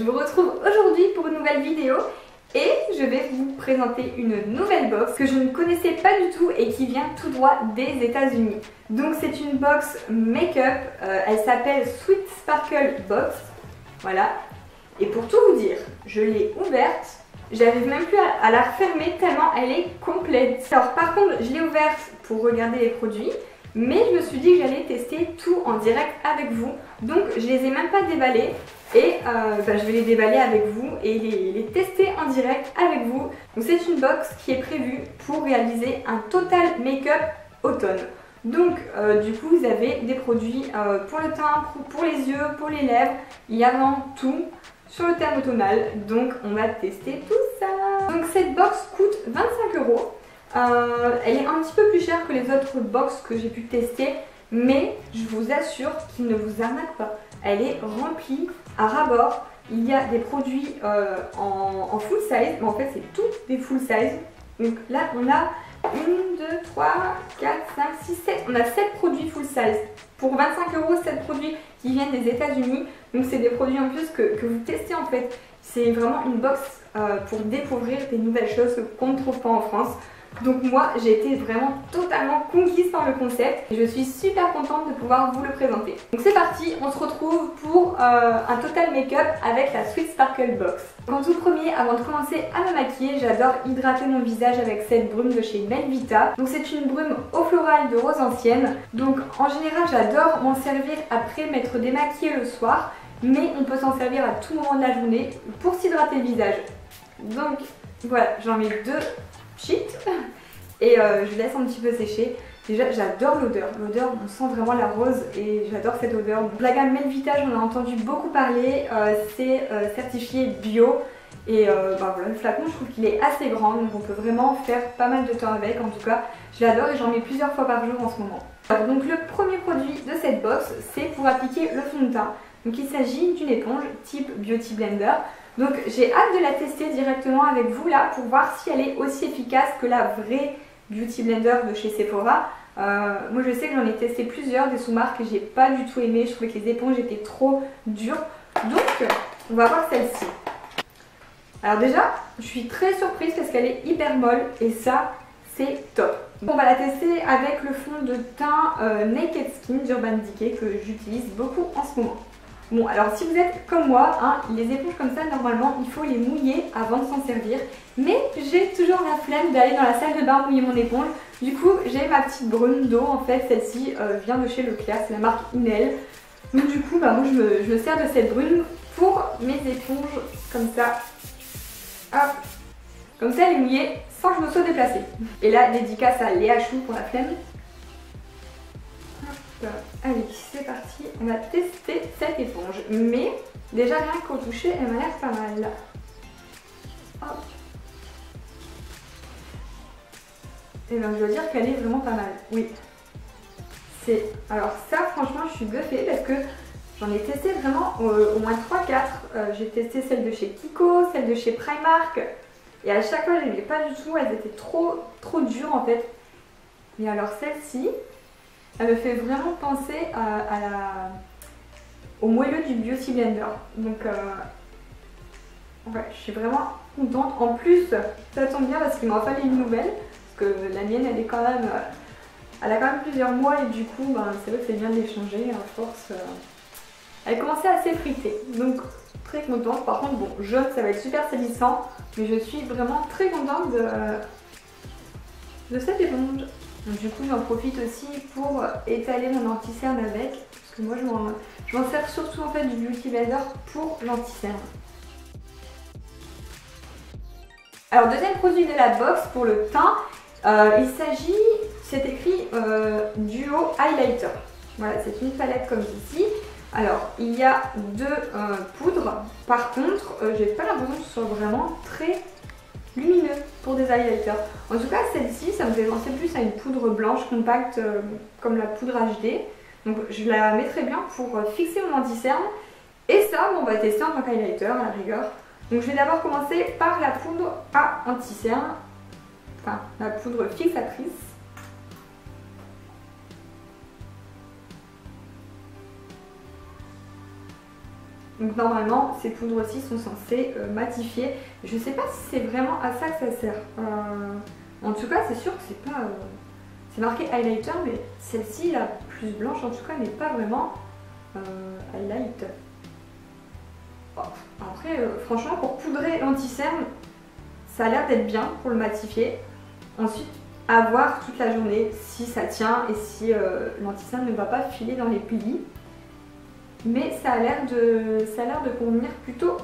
je vous retrouve aujourd'hui pour une nouvelle vidéo et je vais vous présenter une nouvelle box que je ne connaissais pas du tout et qui vient tout droit des États-Unis. Donc c'est une box make-up, elle s'appelle Sweet Sparkle Box, voilà. Et pour tout vous dire, je l'ai ouverte, j'arrive même plus à la refermer tellement elle est complète. Alors par contre, je l'ai ouverte pour regarder les produits, mais je me suis dit que j'allais tester tout en direct avec vous. Donc je les ai même pas déballés et je vais les déballer avec vous et les tester en direct avec vous. Donc c'est une box qui est prévue pour réaliser un total make-up automne. Donc du coup vous avez des produits pour le teint, pour les yeux, pour les lèvres, il y a vraiment tout sur le thème automnal. Donc on va tester tout ça. Donc cette box coûte 25 €. Elle est un petit peu plus chère que les autres box que j'ai pu tester, mais je vous assure qu'il ne vous arnaque pas. Elle est remplie à ras-bord. Il y a des produits en full size, mais en fait c'est tous des full size. Donc là on a 1, 2, 3, 4, 5, 6, 7. On a 7 produits full size. Pour 25 €, 7 produits qui viennent des États-Unis. Donc c'est des produits en plus que vous testez en fait. C'est vraiment une box pour découvrir des nouvelles choses qu'on ne trouve pas en France. Donc moi j'ai été vraiment totalement conquise par le concept et je suis super contente de pouvoir vous le présenter. Donc c'est parti, on se retrouve pour un total make-up avec la Sweet Sparkle Box. En tout premier, avant de commencer à me maquiller, j'adore hydrater mon visage avec cette brume de chez Melvita. Donc c'est une brume eau florale de rose ancienne. Donc en général j'adore m'en servir après m'être démaquillée le soir, mais on peut s'en servir à tout moment de la journée pour s'hydrater le visage. Donc voilà, j'en mets 2 sheets et je laisse un petit peu sécher. Déjà j'adore l'odeur, on sent vraiment la rose et j'adore cette odeur. Donc, la gamme Melvita, j'en ai entendu beaucoup parler, c'est certifié bio et voilà, le flacon je trouve qu'il est assez grand, donc on peut vraiment faire pas mal de temps avec. En tout cas je l'adore et j'en mets plusieurs fois par jour en ce moment. Alors, donc le premier produit de cette box, c'est pour appliquer le fond de teint. Donc il s'agit d'une éponge type Beauty Blender. Donc j'ai hâte de la tester directement avec vous là pour voir si elle est aussi efficace que la vraie Beauty Blender de chez Sephora. Moi je sais que j'en ai testé plusieurs des sous-marques et j'ai pas du tout aimé, je trouvais que les éponges étaient trop dures. Donc on va voir celle-ci. Alors déjà je suis très surprise parce qu'elle est hyper molle et ça c'est top. On va la tester avec le fond de teint Naked Skin d'Urban Decay que j'utilise beaucoup en ce moment. Bon, alors si vous êtes comme moi, hein, les éponges comme ça, normalement, il faut les mouiller avant de s'en servir. Mais j'ai toujours la flemme d'aller dans la salle de bain mouiller mon éponge. Du coup, j'ai ma petite brume d'eau. En fait, celle-ci vient de chez Leclerc, c'est la marque Inel. Donc du coup, moi je me sers de cette brume pour mes éponges comme ça. Hop, comme ça, elle est mouillée sans que je me sois déplacée. Et là, dédicace à Léa Chou pour la flemme. Allez, c'est parti, on va tester cette éponge. Mais déjà rien qu'au toucher, elle m'a l'air pas mal. Hop. Et bien je dois dire qu'elle est vraiment pas mal. Oui. Alors ça franchement je suis bluffée parce que j'en ai testé vraiment au moins 3-4. J'ai testé celle de chez Kiko, celle de chez Primark. Et à chaque fois je n'aimais pas du tout, elles étaient trop dures en fait. Mais alors celle-ci, elle me fait vraiment penser au moelleux du Beauty Blender. Donc ouais, je suis vraiment contente. En plus, ça tombe bien parce qu'il m'en fallait une nouvelle. Parce que la mienne, elle est quand même, elle a quand même plusieurs mois et du coup, c'est vrai que c'est bien de l'échanger. À force, elle commençait à s'effriter. Donc très contente. Par contre, bon, jaune, ça va être super salissant. Mais je suis vraiment très contente de cette éponge. Donc du coup j'en profite aussi pour étaler mon anti-cerne avec, parce que moi je m'en sers surtout en fait du Beauty Blender pour l'anti-cerne. Alors deuxième produit de la box pour le teint, il s'agit, c'est écrit Duo Highlighter. Voilà, c'est une palette comme ceci. Alors il y a 2 poudres, par contre j'ai pas l'impression que ce soit vraiment très lumineux pour des highlighters. En tout cas celle-ci ça me fait penser plus à une poudre blanche compacte comme la poudre HD. Donc je la mettrai bien pour fixer mon anti-cerne. Et ça on va tester en tant qu'highlighter à la rigueur. Donc je vais d'abord commencer par la poudre à anti-cerne. Enfin la poudre fixatrice. Donc normalement ces poudres-ci sont censées matifier. Je sais pas si c'est vraiment à ça que ça sert. En tout cas c'est sûr que c'est pas... c'est marqué highlighter, mais celle-ci, la plus blanche en tout cas, n'est pas vraiment highlight. Oh, après franchement pour poudrer l'anti-cerne, ça a l'air d'être bien pour le matifier. Ensuite à voir toute la journée si ça tient et si l'anti-cerne ne va pas filer dans les plis. Mais ça a l'air de convenir plutôt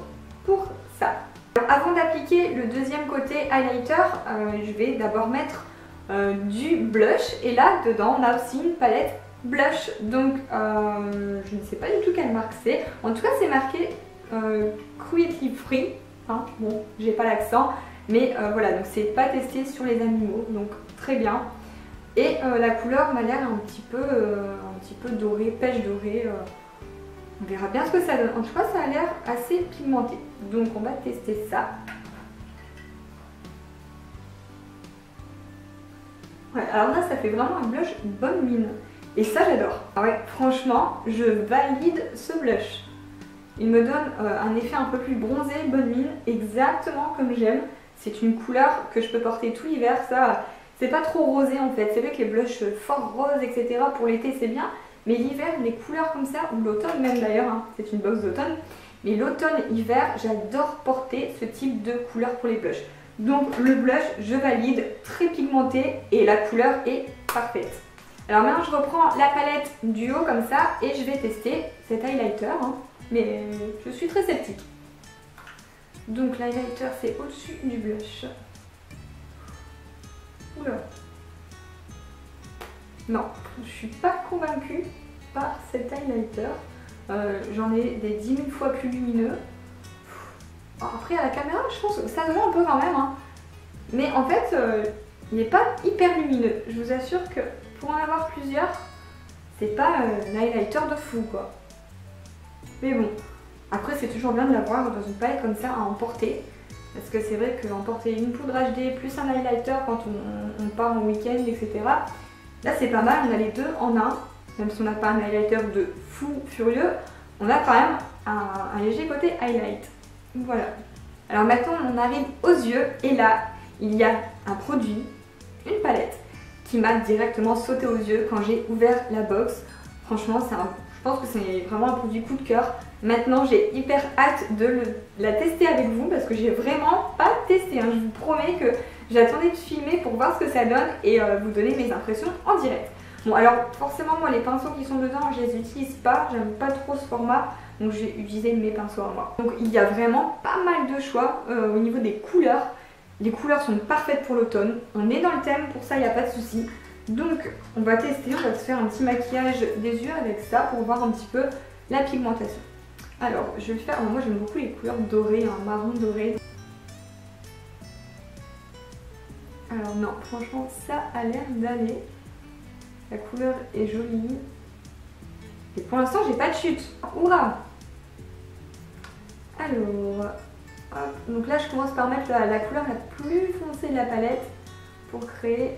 pour ça. Alors, avant d'appliquer le deuxième côté highlighter, je vais d'abord mettre du blush. Et là, dedans, on a aussi une palette blush. Donc, je ne sais pas du tout quelle marque c'est. En tout cas, c'est marqué cruelty free. Hein, bon, j'ai pas l'accent. Mais voilà, donc c'est pas testé sur les animaux. Donc, très bien. Et la couleur m'a l'air un petit peu dorée, pêche dorée. On verra bien ce que ça donne. En tout cas, ça a l'air assez pigmenté. Donc, on va tester ça. Ouais, alors là, ça fait vraiment un blush bonne mine. Et ça, j'adore. Ah ouais, franchement, je valide ce blush. Il me donne un effet un peu plus bronzé, bonne mine, exactement comme j'aime. C'est une couleur que je peux porter tout l'hiver. Ça, c'est pas trop rosé en fait. C'est vrai que les blushs fort roses, etc. pour l'été, c'est bien. Mais l'hiver, les couleurs comme ça, ou l'automne même d'ailleurs, hein, c'est une box d'automne. Mais l'automne-hiver, j'adore porter ce type de couleur pour les blushs. Donc le blush, je valide, très pigmenté et la couleur est parfaite. Alors maintenant, je reprends la palette du haut comme ça et je vais tester cet highlighter. Hein, mais je suis très sceptique. Donc l'highlighter, c'est au-dessus du blush. Oula. Non, je suis pas convaincue par cet highlighter. J'en ai des 10 000 fois plus lumineux. Après à la caméra, je pense que ça se voit un peu quand même. Hein. Mais en fait, il n'est pas hyper lumineux. Je vous assure que pour en avoir plusieurs, c'est pas un highlighter de fou quoi. Mais bon, après c'est toujours bien de l'avoir dans une palette comme ça à emporter. Parce que c'est vrai qu'emporter une poudre HD plus un highlighter quand on part en week-end, etc. Là c'est pas mal, on a les deux en un, même si on n'a pas un highlighter de fou furieux, on a quand même un léger côté highlight. Voilà. Alors maintenant on arrive aux yeux et là il y a un produit, une palette, qui m'a directement sauté aux yeux quand j'ai ouvert la box. Franchement je pense que c'est vraiment un produit coup de cœur. Maintenant j'ai hyper hâte de la tester avec vous parce que j'ai vraiment pas testé. Hein. Je vous promets que j'attendais de filmer pour voir ce que ça donne et vous donner mes impressions en direct. Bon alors forcément moi les pinceaux qui sont dedans je les utilise pas, j'aime pas trop ce format. Donc j'ai utilisé mes pinceaux à moi. Donc il y a vraiment pas mal de choix au niveau des couleurs. Les couleurs sont parfaites pour l'automne. On est dans le thème, pour ça il n'y a pas de souci. Donc on va tester, on va se faire un petit maquillage des yeux avec ça pour voir un petit peu la pigmentation. Alors je vais le faire, moi j'aime beaucoup les couleurs dorées, hein, marron doré. Alors non, franchement ça a l'air d'aller. La couleur est jolie. Et pour l'instant j'ai pas de chute. Hurrah! Alors, hop. Donc là je commence par mettre la couleur la plus foncée de la palette pour créer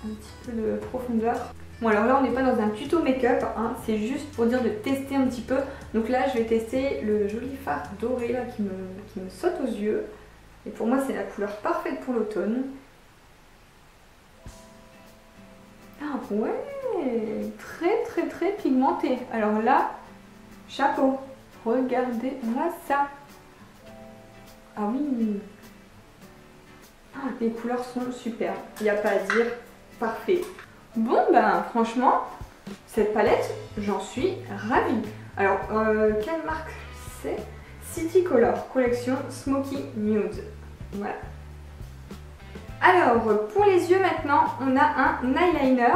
un petit peu de profondeur. Bon alors là on n'est pas dans un tuto make-up, hein, c'est juste pour dire de tester un petit peu. Donc là je vais tester le joli fard doré là, qui me saute aux yeux. Et pour moi c'est la couleur parfaite pour l'automne. Ah ouais, très pigmenté. Alors là, chapeau, regardez-moi ça. Ah oui, ah, les couleurs sont superbes, il n'y a pas à dire, parfait. Bon ben franchement, cette palette, j'en suis ravie. Alors, quelle marque c'est? City Color, collection Smoky Nude. Voilà. Alors, pour les yeux maintenant, on a un eyeliner,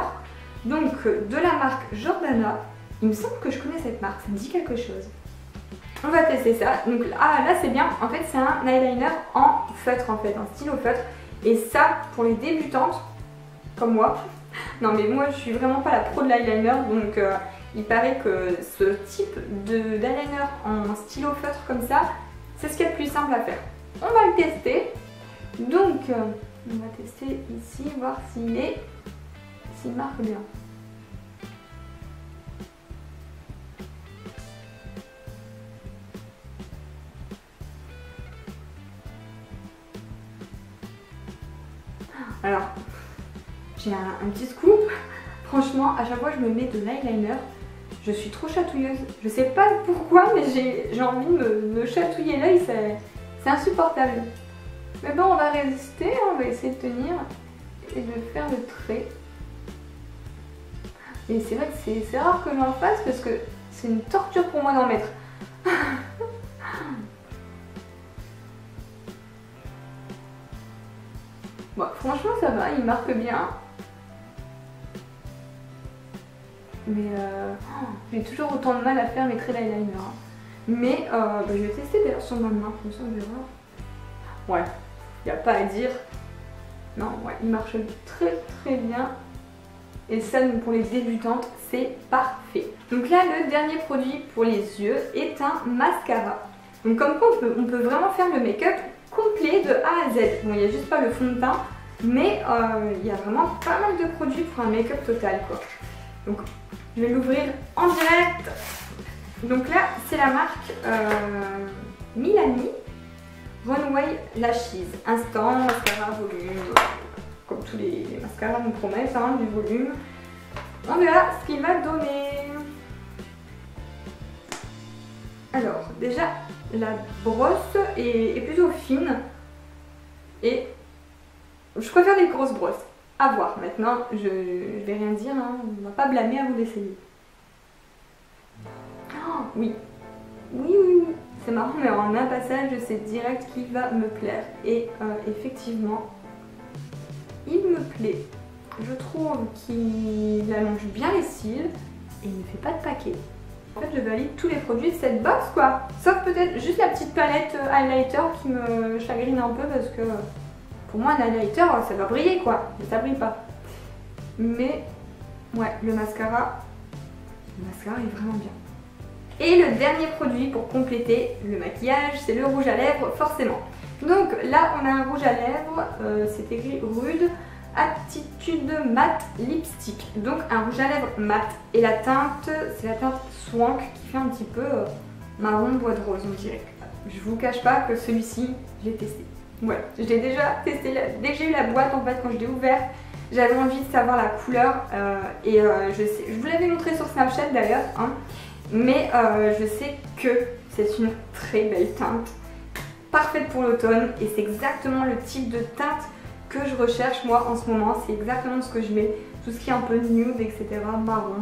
donc de la marque Jordana. Il me semble que je connais cette marque, ça me dit quelque chose. On va tester ça. Donc là c'est bien, en fait c'est un eyeliner en feutre en fait, un stylo feutre. Et ça, pour les débutantes, comme moi, non mais moi je suis vraiment pas la pro de l'eyeliner, donc il paraît que ce type d'eyeliner en stylo feutre comme ça, c'est ce qu'il y a de plus simple à faire. On va le tester. Donc on va tester ici, voir s'il marque bien. Alors, j'ai un petit scoop. Franchement, à chaque fois que je me mets de l'eyeliner, je suis trop chatouilleuse. Je sais pas pourquoi, mais j'ai envie de me chatouiller l'œil, c'est insupportable. Mais bon, on va résister, hein, on va essayer de tenir et de faire le trait. Et c'est vrai que c'est rare que j'en fasse parce que c'est une torture pour moi d'en mettre. Bon, franchement ça va, il marque bien. Mais j'ai toujours autant de mal à faire mes traits d'eyeliner. Hein. Mais je vais tester d'ailleurs sur ma main, comme ça on verra. Ouais, il n'y a pas à dire. Non, ouais, il marche très bien. Et ça, pour les débutantes, c'est parfait. Donc là, le dernier produit pour les yeux est un mascara. Donc comme quoi, on peut vraiment faire le make-up complet de A à Z. Bon, il n'y a juste pas le fond de teint, mais il y a vraiment pas mal de produits pour un make-up total, quoi. Donc, je vais l'ouvrir en direct. Donc là, c'est la marque Milani Runway Lashes. Instant, mascara, volume. Comme tous les mascaras nous promettent, hein, du volume. On verra ce qu'il va donner. Alors, déjà, la brosse est plutôt fine. Et je préfère les grosses brosses. À voir. Maintenant, je vais rien dire, hein, on va pas blâmer à vous d'essayer. Oh, oui. Oui. C'est marrant, mais en un passage, je sais direct qu'il va me plaire. Et effectivement, il me plaît. Je trouve qu'il allonge bien les cils et il ne fait pas de paquet. En fait, je valide tous les produits de cette box, quoi. Sauf peut-être juste la petite palette highlighter qui me chagrine un peu parce que pour moi, un highlighter, ça doit briller, quoi. Mais ça brille pas. Mais ouais, le mascara est vraiment bien. Et le dernier produit pour compléter le maquillage, c'est le rouge à lèvres, forcément. Donc là, on a un rouge à lèvres, c'est écrit Rude Attitude Matte Lipstick. Donc un rouge à lèvres mat. Et la teinte, c'est la teinte Swank qui fait un petit peu marron bois de rose, on dirait. Je vous cache pas que celui-ci, je l'ai testé. Ouais, je l'ai déjà testé. Dès que j'ai eu la boîte, en fait, quand je l'ai ouverte, j'avais envie de savoir la couleur. Je vous l'avais montré sur Snapchat d'ailleurs. Hein, mais je sais que c'est une très belle teinte. Parfaite pour l'automne. Et c'est exactement le type de teinte que je recherche moi en ce moment. C'est exactement ce que je mets. Tout ce qui est un peu nude, etc. Marron.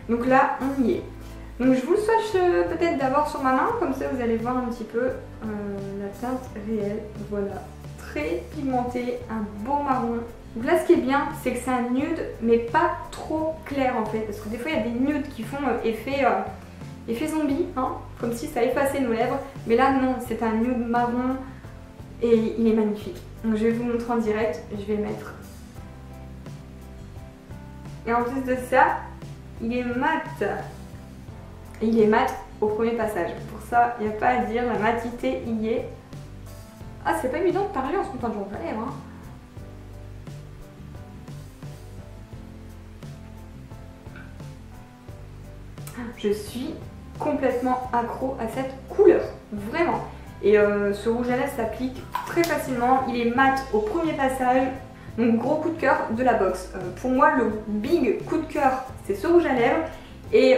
Donc là, on y est. Donc je vous le swatch peut-être d'abord sur ma main. Comme ça, vous allez voir un petit peu la teinte réelle. Voilà. Très pigmenté. Un beau marron. Donc là, ce qui est bien, c'est que c'est un nude, mais pas trop clair en fait. Parce que des fois, il y a des nudes qui font effet zombie. Hein, comme si ça effaçait nos lèvres. Mais là, non. C'est un nude marron. Et il est magnifique. Donc je vais vous montrer en direct, je vais mettre. Et en plus de ça, il est mat. Et il est mat au premier passage. Pour ça, il n'y a pas à dire, la matité y est. Ah, c'est pas évident de parler en se mettant du rouge à lèvres. Hein. Je suis complètement accro à cette couleur, vraiment. Et ce rouge à lèvres s'applique très facilement, il est mat au premier passage, donc gros coup de cœur de la box. Pour moi, le big coup de cœur, c'est ce rouge à lèvres. Et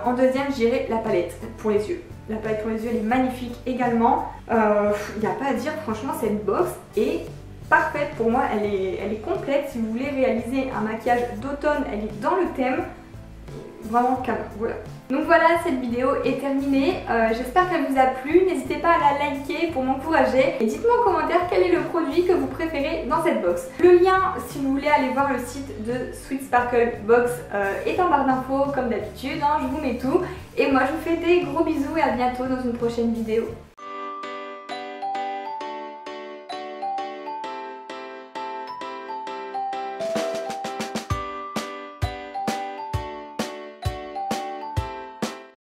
en deuxième, j'irai la palette pour les yeux. La palette pour les yeux, elle est magnifique également. Il n'y a pas à dire, franchement, cette box est parfaite pour moi. Elle est complète. Si vous voulez réaliser un maquillage d'automne, elle est dans le thème. Vraiment canon, voilà. Donc voilà, cette vidéo est terminée. J'espère qu'elle vous a plu. N'hésitez pas à la liker pour m'encourager. Et dites-moi en commentaire quel est le produit que vous préférez dans cette box. Le lien, si vous voulez aller voir le site de Sweet Sparkle Box, est en barre d'infos comme d'habitude. Hein, je vous mets tout. Et moi, je vous fais des gros bisous et à bientôt dans une prochaine vidéo.